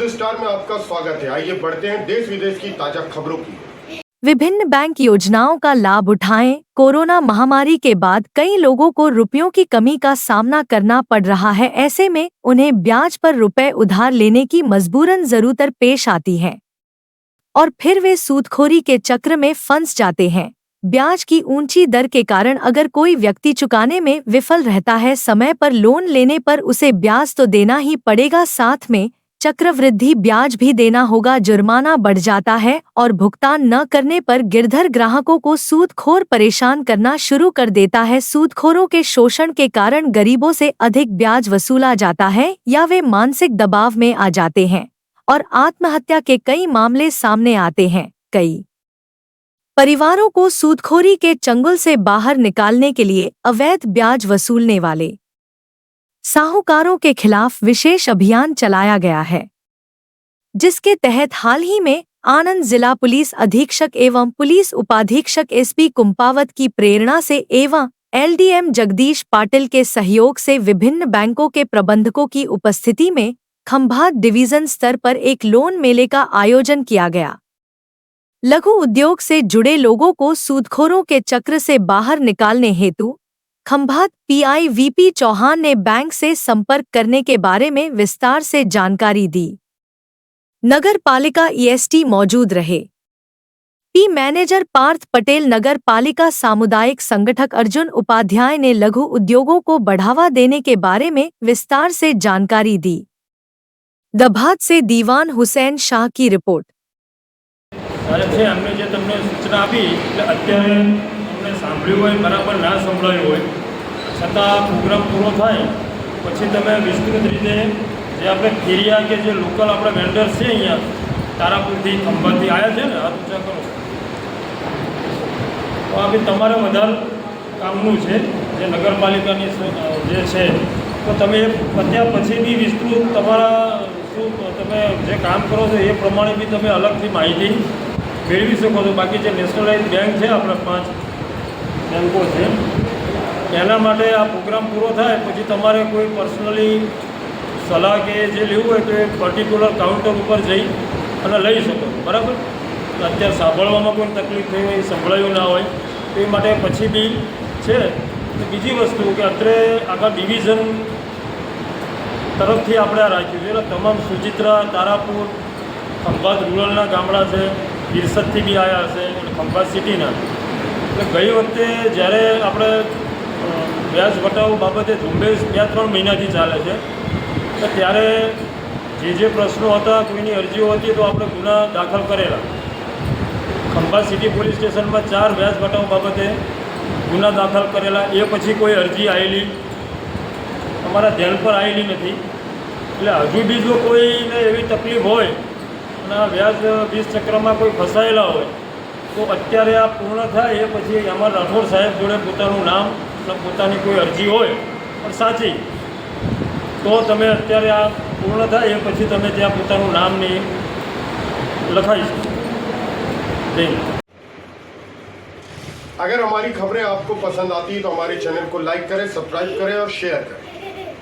Star में आपका स्वागत है। आइए बढ़ते हैं देश विदेश की ताजा खबरों की। विभिन्न बैंक योजनाओं का लाभ उठाएं। कोरोना महामारी के बाद कई लोगों को रुपयों की कमी का सामना करना पड़ रहा है। ऐसे में उन्हें ब्याज पर रुपए उधार लेने की मजबूरन जरूरत पेश आती है और फिर वे सूदखोरी के चक्र में फंस जाते हैं। ब्याज की ऊंची दर के कारण अगर कोई व्यक्ति चुकाने में विफल रहता है, समय पर लोन लेने पर उसे ब्याज तो देना ही पड़ेगा, साथ में चक्रवृद्धि ब्याज भी देना होगा। जुर्माना बढ़ जाता है और भुगतान न करने पर गिरधर ग्राहकों को सूदखोर परेशान करना शुरू कर देता है। सूदखोरों के शोषण के कारण गरीबों से अधिक ब्याज वसूला जाता है या वे मानसिक दबाव में आ जाते हैं और आत्महत्या के कई मामले सामने आते हैं। कई परिवारों को सूदखोरी के चंगुल से बाहर निकालने के लिए अवैध ब्याज वसूलने वाले साहूकारों के खिलाफ विशेष अभियान चलाया गया है, जिसके तहत हाल ही में आनंद जिला पुलिस अधीक्षक एवं पुलिस उपाधीक्षक एसपी कुंपावत की प्रेरणा से एवं एलडीएम जगदीश पाटिल के सहयोग से विभिन्न बैंकों के प्रबंधकों की उपस्थिति में खंभात डिवीजन स्तर पर एक लोन मेले का आयोजन किया गया। लघु उद्योग से जुड़े लोगों को सूदखोरों के चक्र से बाहर निकालने हेतु खंभात पीआई वीपी चौहान ने बैंक से संपर्क करने के बारे में विस्तार से जानकारी दी। नगर पालिका ईएसटी मौजूद रहे। पी मैनेजर पार्थ पटेल, नगर पालिका सामुदायिक संगठक अर्जुन उपाध्याय ने लघु उद्योगों को बढ़ावा देने के बारे में विस्तार से जानकारी दी। दभात से दीवान हुसैन शाह की रिपोर्ट। हमने जो तमने सूचना आपी अत्यारे हमने सांभळ्युं होय बराबर ना संभळायुं होय छतां प्रोग्राम पूरो थाय पछी तमे विस्तृत रीते जे आपणे फेरिया के जे लोकल आपणे वेन्डर्स छे अहींया तारापुरथी खंभातथी आया छे ने हाथ ऊंचा करो तो आ बी तमारे વધારે કામનું છે જે નગરપાલિકાની જે છે તો તમે પત્યા પછી બી વિસ્તૃત તમારા શું તમે જે કામ કરો છો એ પ્રમાણે બી તમે અલગથી માહિતી મેળવી શકો છો। બાકી જે નેશનલાઇઝ બેંક છે આપણા 5 બેંકો છે એના માટે આ પ્રોગ્રામ પૂરો થાય પછી તમારે કોઈ પર્સનલી સલાહ કે જે લેવું હોય તો એ પર્ટિક્યુલર કાઉન્ટર ઉપર જઈ અને લઈ શકો છો, બરાબર। અત્યારે સાંભળવામાં કોઈ તકલીફ થઈ હોય, સંભળાયું ના હોય તો એ માટે પછી બી છે। તો બીજી વસ્તુ કે અત્યારે આખા ડિવિઝન તરફથી આપણે આ રાખ્યું છે એટલે તમામ સુચિત્રા, તારાપુર, ખંભાત રૂરલના ગામડા છે, ઈરસદથી બી આવ્યા હશે અને ખંભાત સિટીના। એટલે ગઈ વખતે જ્યારે આપણે વ્યાજ વટાવ બાબતે ઝુંબેશ 2-3 મહિનાથી ચાલે છે તો ત્યારે જે પ્રશ્નો હતા, કોઈની અરજીઓ હતી તો આપણે ગુના દાખલ કરેલા। ખંભાત સિટી પોલીસ સ્ટેશનમાં 4 વ્યાજ વટાવ બાબતે ગુના દાખલ કરેલા। એ પછી કોઈ અરજી આવેલી અમારા ધ્યાન પર આવેલી નથી। એટલે હજુ બી જો કોઈને એવી તકલીફ હોય અને આ વ્યાજ 20 ચક્રમાં કોઈ ફસાયેલા હોય તો અત્યારે આ પૂર્ણ થાય એ પછી અમારા રાઠોડ સાહેબ જોડે પોતાનું નામ અને પોતાની કોઈ અરજી હોય પણ સાચી તો તમે અત્યારે આ પૂર્ણ થાય એ પછી તમે ત્યાં પોતાનું નામ ને લખાઈ શકો। अगर हमारी खबरें आपको पसंद आती है तो हमारे चैनल को लाइक करें, सब्सक्राइब करें और शेयर करें।